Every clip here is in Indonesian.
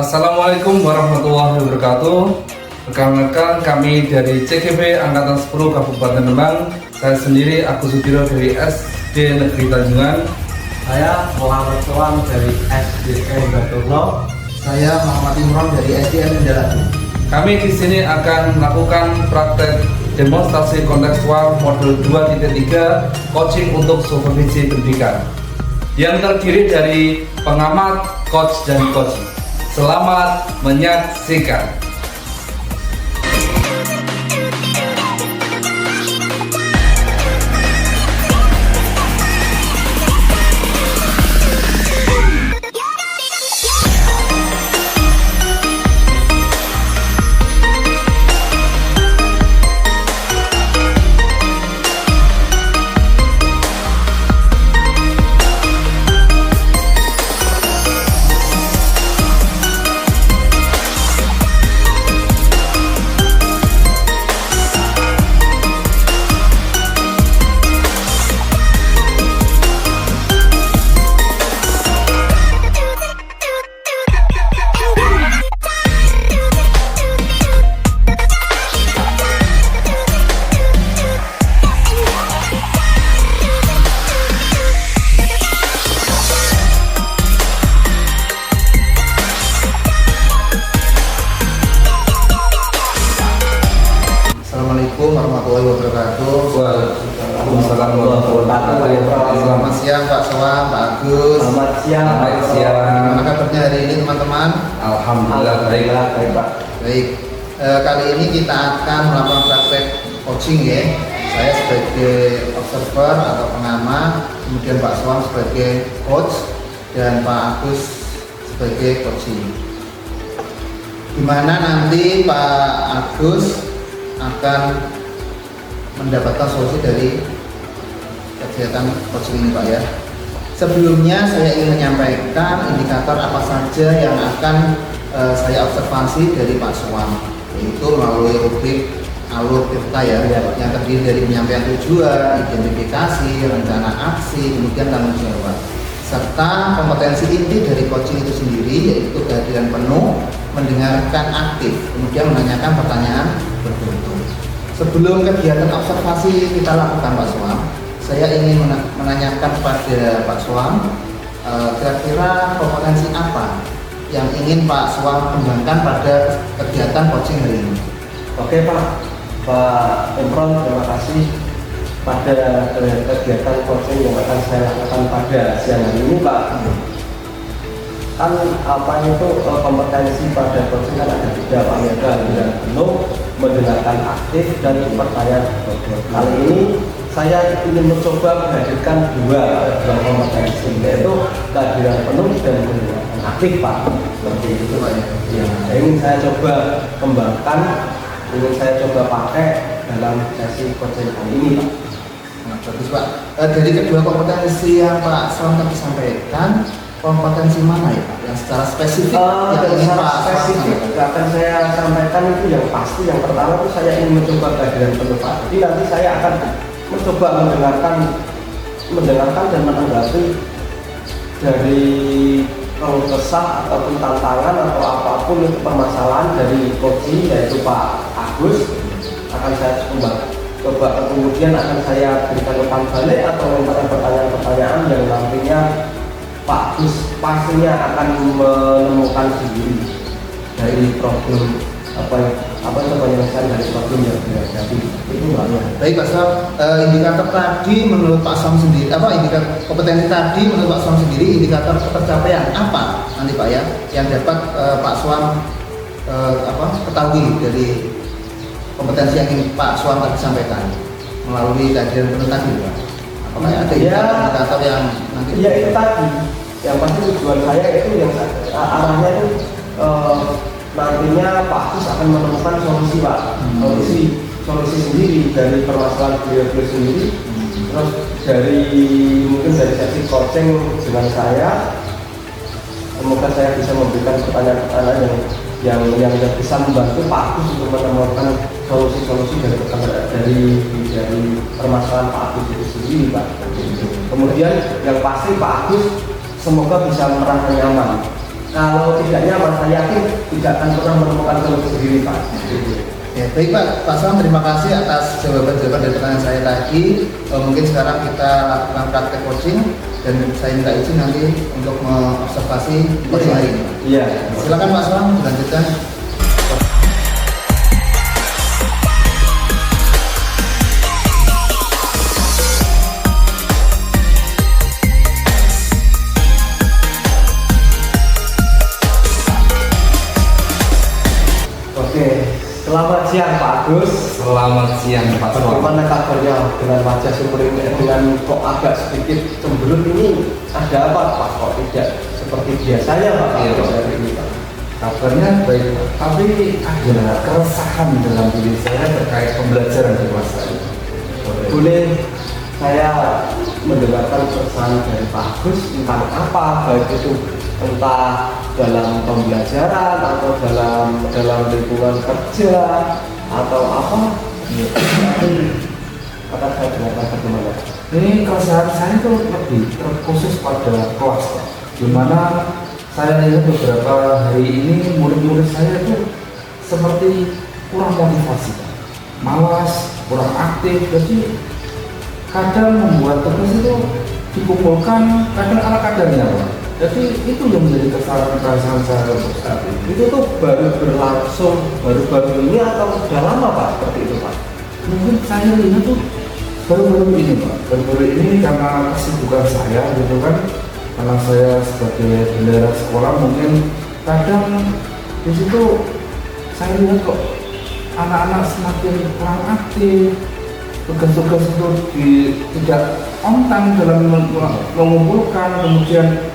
Assalamualaikum warahmatullahi wabarakatuh. Rekan-rekan kami dari CGP Angkatan 10 Kabupaten Rembang. Saya sendiri Agus Sudiro dari SD Negeri Tanjungan. Saya Muhammad Soam dari SDN Baturno. Saya Muhammad Imron dari SDN Menjalati. Kami di sini akan melakukan praktek demonstrasi kontekstual modul 2.3 coaching untuk supervisi pendidikan yang terdiri dari pengamat, coach, dan coach. Selamat menyaksikan. Assalamualaikum warahmatullahi wabarakatuh. Waalaikumsalam warahmatullahi wabarakatuh. Selamat siang Pak Soam, Pak Agus. Selamat siang. Selamat siang. Gimana kabarnya hari ini teman-teman? Alhamdulillah baik. Baik Pak. Baik. Kali ini kita akan melakukan praktek coaching ya. Saya sebagai observer atau pengamat, kemudian Pak Soam sebagai coach dan Pak Agus sebagai coaching. Dimana nanti Pak Agus akan mendapatkan solusi dari kegiatan coaching ini Pak ya. Sebelumnya saya ingin menyampaikan indikator apa saja yang akan saya observasi dari Pak Soam, yaitu melalui rubrik alur tirta ya, yang terdiri dari penyampaian tujuan, identifikasi, rencana aksi, kemudian tanggung jawab, serta kompetensi inti dari coaching itu sendiri, yaitu kehadiran penuh, mendengarkan aktif, kemudian menanyakan pertanyaan berbentuk. Sebelum kegiatan observasi kita lakukan Pak Soam, saya ingin menanyakan kepada Pak Soam, kira-kira kompetensi apa yang ingin Pak Soam kembangkan pada kegiatan coaching hari ini? Oke Pak Imron, terima kasih pada kegiatan coaching yang akan saya lakukan pada siang hari ini Pak. Kan apa itu kompetensi pada coaching kan ada tiga Pak, yaitu kehadiran penuh, mendengarkan aktif, dan pertanyaan berbentuk. Kali ini saya ingin mencoba menghadirkan dua kompetensi, yaitu kehadiran penuh dan mendengarkan aktif Pak. Seperti itu Pak ya. Ingin saya coba kembangkan, ingin saya coba pakai dalam sesi coaching kali ini Pak. Nah, bagus Pak. Dari kedua kompetensi yang Pak Soam tadi sampaikan, kompetensi mana ya Pak yang secara spesifik yang ingin Pak spesifik akan saya sampaikan itu yang pasti. Yang pertama itu saya ingin mencoba kehadiran penuh Pak. Jadi nanti saya akan mencoba mendengarkan dan menanggapi dari kalau kesah ataupun tantangan atau apapun itu permasalahan dari coaching, yaitu Pak Agus, akan saya coba kemudian akan saya berikan umpan balik atau memberikan pertanyaan-pertanyaan yang nantinya Pak Agus pastinya akan menemukan sendiri dari problem apa penyelesaian dari problem yang dihadapi. Itu banyak. Baik Pak Soam, indikator tadi menurut Pak Soam sendiri, indikator kompetensi tadi menurut Pak Soam sendiri, indikator pencapaian apa nanti Pak ya yang dapat Pak Soam ketahui dari kompetensi yang ingin Pak Soam tadi sampaikan melalui kehadiran penuh tadi Pak? Apakah ada indikator yang nanti? Ya itu tadi, yang pasti tujuan saya itu yang arahnya itu nantinya Pak Agus akan menemukan solusi Pak, solusi sendiri dari permasalahan beliau sendiri. Terus mungkin dari sesi coaching dengan saya, semoga saya bisa memberikan pertanyaan-pertanyaan yang bisa membantu Pak Agus untuk menemukan solusi-solusi dari permasalahan Pak Agus itu sendiri Pak. Kemudian yang pasti Pak Agus semoga bisa merasa nyaman kalau tidak nyaman, saya yakin tidak akan pernah menemukan solusi sendiri Pak. Ya, baik Pak Swam, terima kasih atas jawaban-jawaban dari pertanyaan saya tadi. Mungkin sekarang kita lakukan praktek coaching dan saya minta izin nanti untuk mengobservasi coaching hari ini. Iya. Silakan Pak Swam, dilanjutkan. Oke, selamat siang Pak Agus. Selamat siang Pak Swam. Bagaimana kabarnya dengan wajah super ini dengan kok agak sedikit cemberut ini? Ada apa Pak? Kok tidak seperti biasanya Pak? Iya, Pak. Hari ini Pak. Kabarnya baik, tapi ada keresahan dalam diri saya terkait pembelajaran di kelas saya. Boleh saya mendengarkan pesan dari Pak Agus tentang apa, baik itu entah dalam pembelajaran atau dalam lingkungan kerja atau apa? Akan saya dengarkan bagaimana? Ini keresahan saya itu lebih terkhusus pada kelas, Pak. Dimana saya lihat beberapa hari ini murid-murid saya itu seperti kurang motivasi, Pak. Malas, kurang aktif, jadi kadang membuat tugas itu dikumpulkan kadang ala kadarnya, Pak. Jadi itu yang menjadi keresahan saya untuk saat ini. Itu tuh baru berlangsung baru-baru ini atau sudah lama Pak seperti itu Pak? Mungkin saya lihat tuh baru-baru ini, Pak. Baru-baru ini karena kesibukan saya gitu kan, karena saya sebagai bendahara sekolah mungkin kadang di situ saya lihat kok anak-anak semakin kurang aktif, tugas-tugas itu tidak on time dalam mengumpulkan, kemudian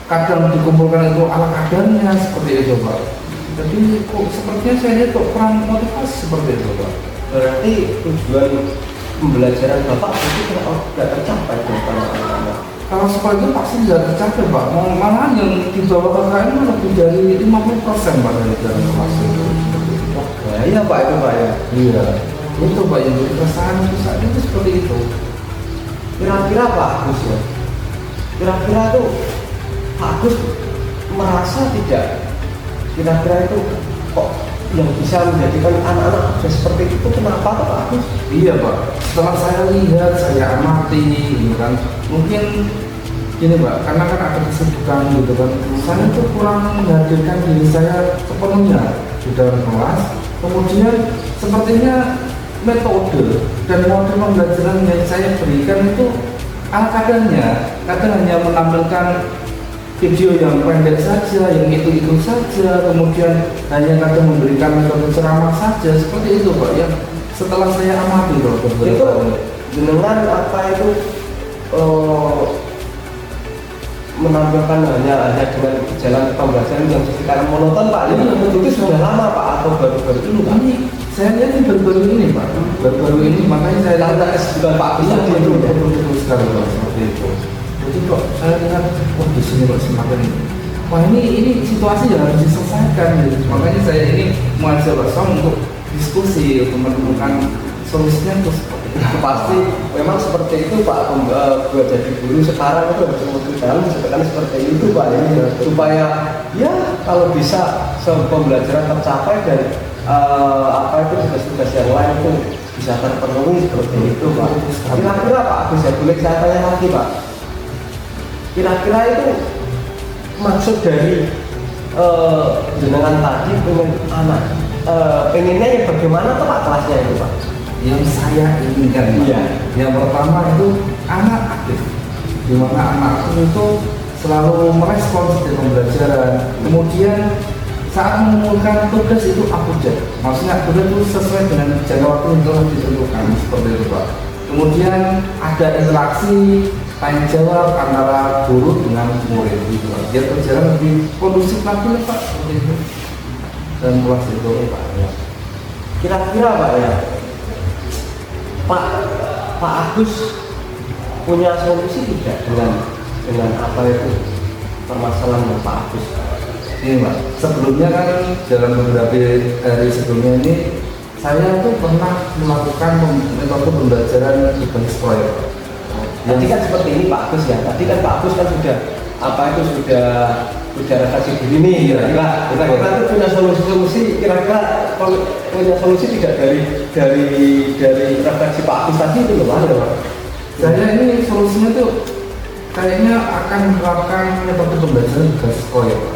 kadang dikumpulkan itu ala kadarnya seperti itu, Pak. Jadi kok sepertinya saya lihat kok kurang motivasi seperti itu, Pak. Berarti tujuan pembelajaran Bapak itu tidak tercapai dengan anak-anak. Kalau seperti itu pasti tidak tercapai, Pak. Malah yang dibawa ke KM lebih dari 50% Pak dari dalam kelas itu. Iya Pak itu Pak ya. Iya. Itu Pak yang jadi keresahan itu saat itu seperti itu. Kira-kira Pak Agus ya. Kira-kira tuh Pak Agus merasa tidak. Kira-kira itu kok yang bisa menjadikan anak-anak seperti itu kenapa Pak Agus? Iya, Pak. Setelah saya lihat, saya amati, gitu kan. Mungkin ini, Pak, karena kan ada kesibukan gitu kan. Saya tuh kurang menghadirkan diri saya sepenuhnya di dalam kelas. Kemudian sepertinya metode dan model pembelajaran yang saya berikan itu ala kadarnya. Kadang hanya menampilkan video yang pendek saja, yang itu saja, kemudian hanya kadang memberikan metode ceramah saja, seperti itu Pak. Yang setelah saya amati loh, itu dengan apa itu menampilkan hanya dengan jalan pembelajaran yang sekitar monoton Pak. Itu sudah lama Pak atau baru-baru ini Pak? Ini saya lihat ini baru-baru ini Pak. Baru-baru ini makanya saya Tanda kesibukan Pak Agus iya, itu betul sekali Pak, seperti itu. Jadi kok saya lihat, oh di sini kok semakin wah ini situasi yang harus diselesaikan gitu. Makanya saya ini mengajak Pak Swam untuk diskusi untuk menemukan solusinya terus seperti itu pasti memang seperti itu Pak. Buat jadi guru sekarang itu harus membuktikan seperti itu Pak ini supaya ya kalau bisa pembelajaran tercapai dan apa itu tugas-tugas yang lain itu bisa terpenuhi seperti itu Pak. Kira-kira Pak Agus ya, boleh saya tanya lagi Pak, kira-kira itu maksud dari jenengan tadi pengen anak pengennya yang bagaimana tuh Pak kelasnya itu Pak? yang saya inginkan Pak. Iya. Yang pertama itu anak aktif, di mana anak aktif itu selalu merespons di pembelajaran. Kemudian saat mengumpulkan tugas itu akurat, maksudnya tugas itu sesuai dengan jangka waktu yang telah ditentukan seperti itu Pak. Kemudian ada interaksi tanya jawab antara guru dengan murid gitu Pak. Biar berjalan lebih kondusif lagi Pak seperti itu. Dan kelas itu Pak ya. Kira-kira Pak ya, Pak Agus punya solusi tidak dengan apa itu permasalahan yang Pak Agus? Ini Pak, sebelumnya kan dalam beberapa hari sebelumnya ini saya tuh pernah melakukan metode pembelajaran berbasis proyek. Tadi kan seperti ini Pak Agus ya, tadi kan Pak Agus kan sudah apa itu sudah udah refleksi diri nih, kira-kira itu punya solusi, kira-kira punya solusi tidak dari refleksi Pak Agus tadi itu gimana Pak? Saya ini solusinya tuh kayaknya akan menerapkan metode pembelajaran berbasis proyek, Pak.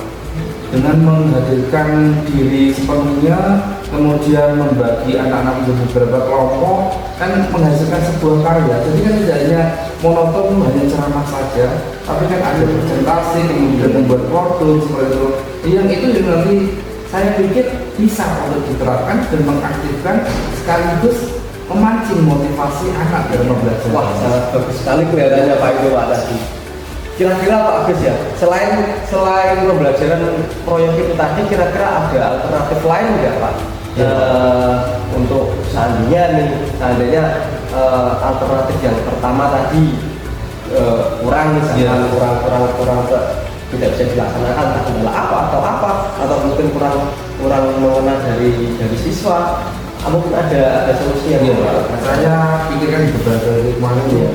Dengan menghadirkan diri sepenuhnya, kemudian membagi anak-anak menjadi beberapa kelompok, kan menghasilkan sebuah karya. Jadi kan tidak hanya monoton, hanya ceramah saja, tapi kan ada presentasi, kemudian membuat produk seperti itu. Yang itu yang nanti saya pikir bisa untuk diterapkan dan mengaktifkan sekaligus memancing motivasi anak dalam belajar. Wah, sangat bagus sekali kelihatannya Pak itu Pak tadi. Kira-kira Pak Agus ya, selain pembelajaran proyek itu tadi, kira-kira ada alternatif lain nggak Pak? Untuk seandainya alternatif yang pertama tadi kurang misalnya kurang tidak bisa dilaksanakan, adalah apa atau mungkin kurang mengenal dari siswa, mungkin ada solusi yang saya pikirkan beberapa dari kemarin ya.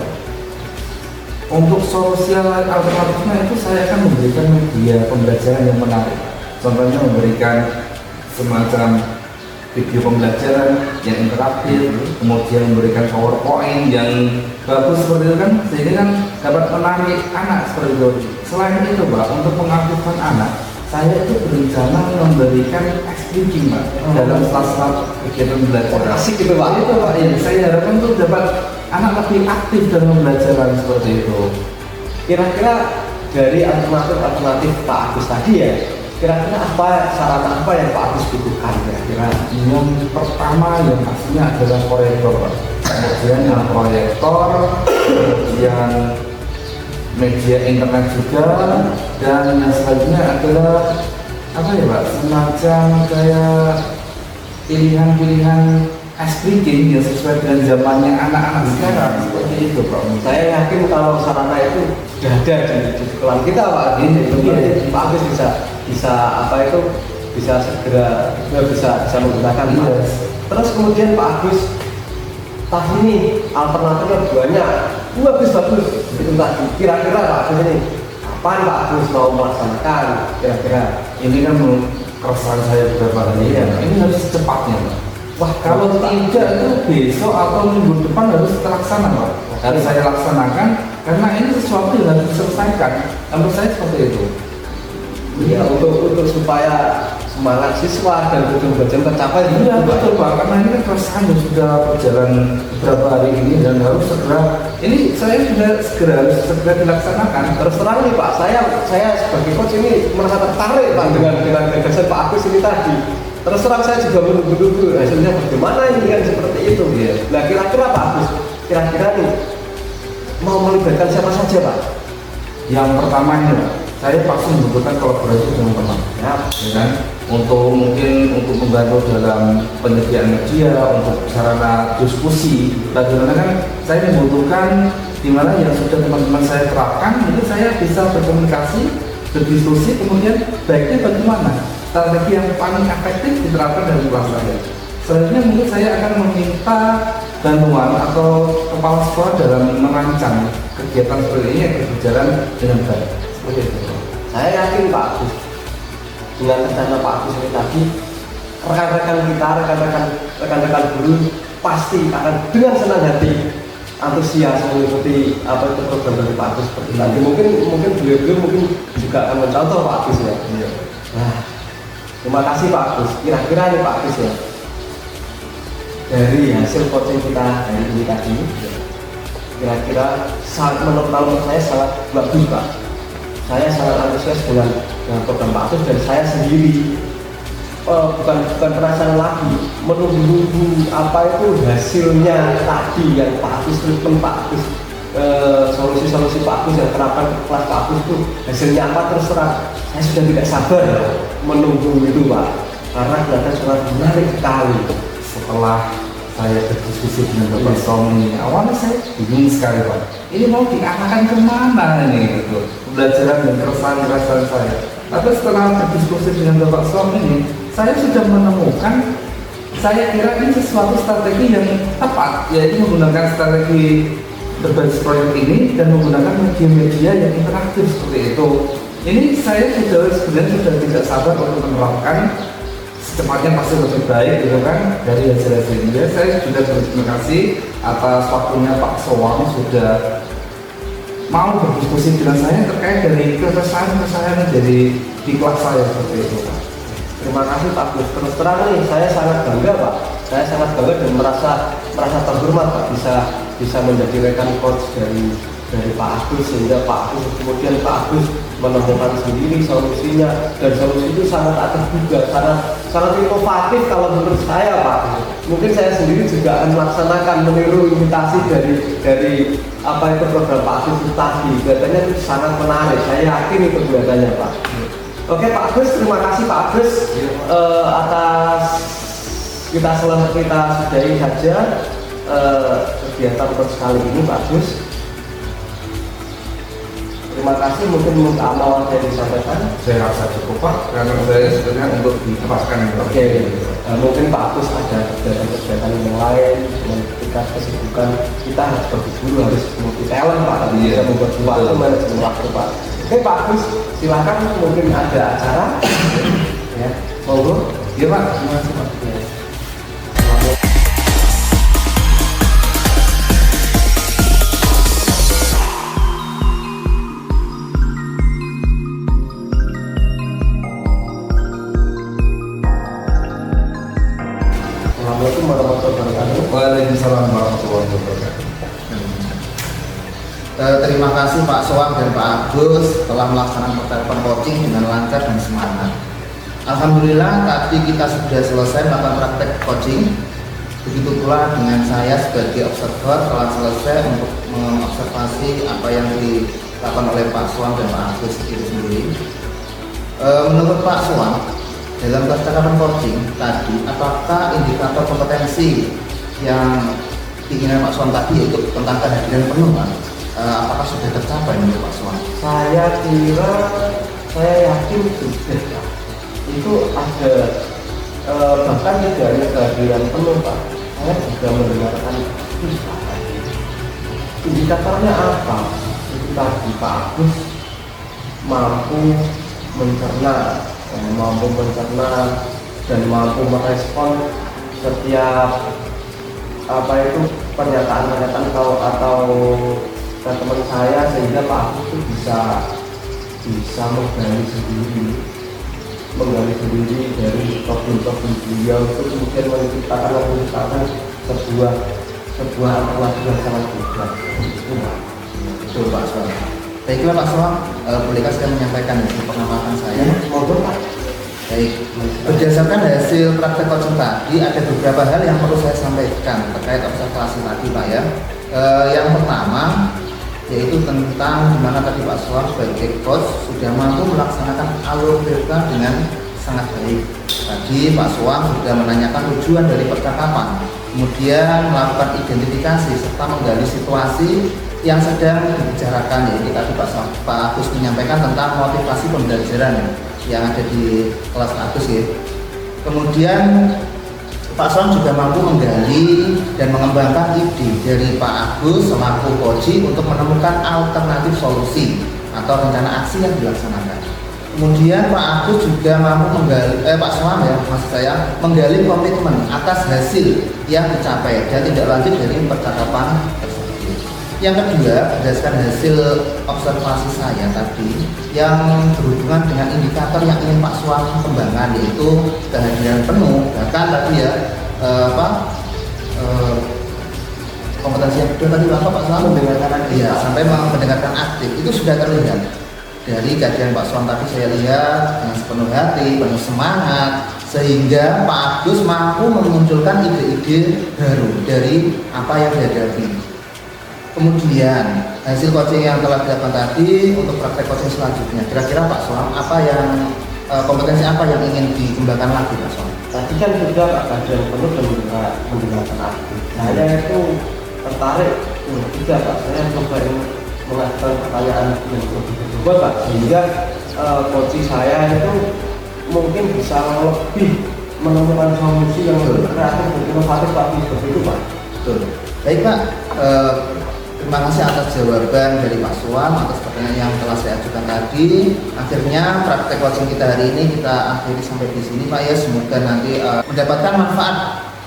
Untuk solusi alternatifnya itu saya akan memberikan media pembelajaran yang menarik. Contohnya memberikan semacam video pembelajaran yang interaktif, kemudian memberikan PowerPoint yang bagus seperti itu kan, sehingga kan dapat menarik anak seperti itu. Selain itu Pak, untuk mengaktifkan anak, saya itu berencana memberikan expliking Pak dalam sela-sela kegiatan belajar. Asik gitu Pak. Itu Pak, ya, saya harapkan tuh dapat anak lebih aktif dalam pembelajaran seperti itu. Kira-kira dari alternatif Pak Agus tadi ya, kira-kira sarana apa yang Pak Agus butuhkan kira-kira? Yang pertama yang pastinya adalah proyektor Pak. Kemudian yang proyektor, kemudian media internet juga, dan yang selanjutnya adalah apa ya Pak, semacam kayak pilihan-pilihan speaking yang sesuai dengan zamannya anak-anak sekarang, seperti itu Pak. Saya yakin kalau sarana itu sudah ada di sekolah kita Pak. Pak Agus bisa apa itu bisa segera bisa menggunakan Pak. Terus kemudian Pak Agus tadi ini alternatifnya banyak, bagus itu tadi. Kira-kira Pak Agus ini kapan Pak Agus mau melaksanakan? Kira-kira Ini kan menurut keresahan saya beberapa kali ya. Ini harus secepatnya Pak. Wah, kalau tidak itu besok atau minggu depan harus terlaksana Pak. Harus saya laksanakan karena ini sesuatu yang harus diselesaikan. Menurut saya seperti itu. ya untuk supaya semangat siswa dan tujuan tercapai. Iya betul Pak, karena ini kan keresahan yang sudah berjalan beberapa hari ini dan harus segera. Ini saya sudah harus segera dilaksanakan. Terus terang nih Pak, saya sebagai coach ini merasa tertarik Pak dengan gagasan Pak Agus ini tadi. Terus terang saya juga menunggu hasilnya bagaimana ini kan seperti itu. Iya. Nah kira-kira Pak Agus, kira-kira nih mau melibatkan siapa saja Pak? Yang pertama ini Pak, saya pasti membutuhkan kolaborasi dengan teman. Ya kan? Untuk membantu dalam penyediaan media, untuk sarana diskusi. Bagaimana kan saya membutuhkan di mana yang sudah teman-teman saya terapkan, itu saya bisa berkomunikasi, berdiskusi, kemudian baiknya bagaimana strategi yang paling efektif diterapkan dalam kelas saya. Selanjutnya mungkin saya akan meminta bantuan atau kepala sekolah dalam merancang kegiatan seperti ini yang berjalan dengan baik. Seperti itu. Saya yakin Pak Agus dengan rencana Pak Agus ini tadi, rekan-rekan kita, rekan-rekan guru pasti akan dengan senang hati antusias mengikuti apa itu program dari Pak Agus seperti tadi. Mungkin beliau mungkin juga akan mencontoh Pak Agus ya. Iya. Nah, terima kasih Pak Agus. Kira-kira nih Pak Agus ya, dari hasil coaching kita hari ini tadi, kira-kira menurut saya sangat bagus Pak. Saya sangat antusias dengan program Pak Agus dan saya sendiri bukan penasaran lagi menunggu apa itu hasilnya tadi yang Pak Agus treatment Pak Agus, solusi-solusi Pak Agus yang terapkan kelas Pak Agus itu hasilnya apa, terus terang saya sudah tidak sabar menunggu itu Pak, karena kelihatan sangat menarik sekali. Setelah saya berdiskusi dengan Bapak Somi, awalnya saya bingung sekali Pak. Ini mau diarahkan kemana ini gitu, pembelajaran dan keresahan saya. Tapi setelah berdiskusi dengan Bapak Somi ini, saya sudah menemukan, saya kira ini sesuatu strategi yang tepat, yaitu menggunakan strategi berbasis proyek ini dan menggunakan media-media yang interaktif seperti itu. Ini saya sebenarnya sudah tidak sabar untuk menerapkan secepatnya pasti lebih baik gitu kan dari hasil-hasilnya. Saya juga berterima kasih atas waktunya Pak Soang sudah mau berdiskusi dengan saya terkait dari keresahan dari di kelas saya seperti itu Pak. Terima kasih Pak Agus. Terus terang nih, saya sangat bangga Pak. Saya sangat bangga dan merasa terhormat Pak bisa menjadi rekan coach dari Pak Agus, sehingga Pak Agus kemudian Pak Agus menemukan sendiri solusinya, dan solusi itu sangat aktif juga, sangat inovatif kalau menurut saya Pak. Mungkin saya sendiri juga akan melaksanakan meniru imitasi dari apa itu program Pak Agus itu tadi. Kelihatannya itu sangat menarik. Saya yakin itu kelihatannya Pak. Oke Pak Agus, terima kasih Pak Agus atas kita sudahi saja kegiatan coach kali ini Pak Agus. Terima kasih, mungkin amal yang disampaikan. Saya rasa cukup Pak, karena saya sebenarnya untuk ditempatkan yang Oke, mungkin Pak Agus ada kegiatan yang lain, dengan ketika kesibukan kita harus berburu, harus multi talent Pak, bisa membuat waktu, manajemen waktu Pak. Oke Pak Agus, silakan, mungkin ada acara, ya, monggo. Iya Pak, terima kasih Pak. Assalamualaikum warahmatullahi wabarakatuh. Waalaikumsalam warahmatullahi wabarakatuh. Terima kasih Pak Soang dan Pak Agus telah melaksanakan pertemuan coaching dengan lancar dan semangat. Alhamdulillah tadi kita sudah selesai melakukan praktek coaching. Begitu pula dengan saya sebagai observer telah selesai untuk mengobservasi apa yang dilakukan oleh Pak Soang dan Pak Agus itu sendiri. Menurut Pak Soang, dalam percakapan coaching tadi, apakah indikator kompetensi yang diinginkan Pak Soang tadi yaitu tentang kehadiran penuh Pak? Apakah sudah tercapai menurut Pak Soang? Saya kira, saya yakin sudah. Itu ada bahkan tidak hanya kehadiran penuh Pak. Saya juga mendengarkan indikatornya apa? Itu tadi Pak Agus mampu mencerna dan mampu merespon setiap apa itu pernyataan atau teman saya, sehingga Pak Agus itu bisa menggali sendiri dari problem beliau itu, kemudian menciptakan sebuah evaluasi yang sangat bijak. Betul Pak Soang. Baiklah Pak Soang, bolehkah saya menyampaikan hasil pengamatan saya? Mohon Pak. Baik, berdasarkan hasil praktek coaching tadi ada beberapa hal yang perlu saya sampaikan terkait observasi tadi Pak ya. Yang pertama yaitu tentang dimana tadi Pak Soang sebagai coach sudah mampu melaksanakan alur cerita dengan sangat baik. Tadi Pak Soang sudah menanyakan tujuan dari percakapan, kemudian melakukan identifikasi serta menggali situasi yang sedang dibicarakan, yaitu tadi Pak Agus menyampaikan tentang motivasi pembelajaran yang ada di kelas Agus ya. Kemudian Pak Soang juga mampu menggali dan mengembangkan ide dari Pak Agus selaku coach untuk menemukan alternatif solusi atau rencana aksi yang dilaksanakan. Kemudian Pak Agus juga mampu menggali, Pak Soang ya maksud saya, menggali komitmen atas hasil yang dicapai dan tidak lanjut dari percakapan tersebut. Yang kedua, berdasarkan hasil observasi saya tadi yang berhubungan dengan indikator yang ingin Pak Soang kembangkan, yaitu kehadiran penuh, bahkan tadi ya kompetensi yang kedua tadi apa Pak Soang? Mendengarkan aktif. Ya, sampai mendengarkan aktif itu sudah terlihat dari kajian Pak Soang tadi. Saya lihat dengan sepenuh hati, penuh semangat, sehingga Pak Agus mampu memunculkan ide-ide baru dari apa yang dihadapi. Kemudian hasil coaching yang telah dilakukan tadi untuk praktek coaching selanjutnya, kira-kira Pak Soang apa yang kompetensi apa yang ingin dikembangkan lagi Pak Soang? Tadi kan sudah Pak kajian penuh dan mendengarkan aktif. Saya itu tertarik juga Pak, saya coba mengajukan pertanyaan yang lebih kedua Pak, sehingga coaching saya itu mungkin bisa lebih menemukan solusi yang lebih kreatif dan inovatif Pak, seperti itu Pak. Betul. Baik Pak, Terima kasih atas jawaban dari Pak Suam atas pertanyaan yang telah saya ajukan tadi. Akhirnya praktek coaching kita hari ini kita akhiri sampai di sini Pak ya. Semoga nanti mendapatkan manfaat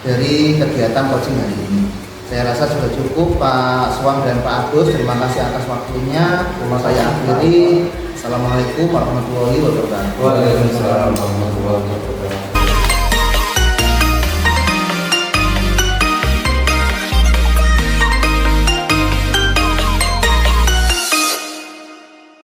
dari kegiatan coaching hari ini. Saya rasa sudah cukup Pak Suam dan Pak Agus. Terima kasih atas waktunya. Terima saya akhiri. Assalamualaikum warahmatullahi wabarakatuh. Waalaikumsalam warahmatullahi wabarakatuh.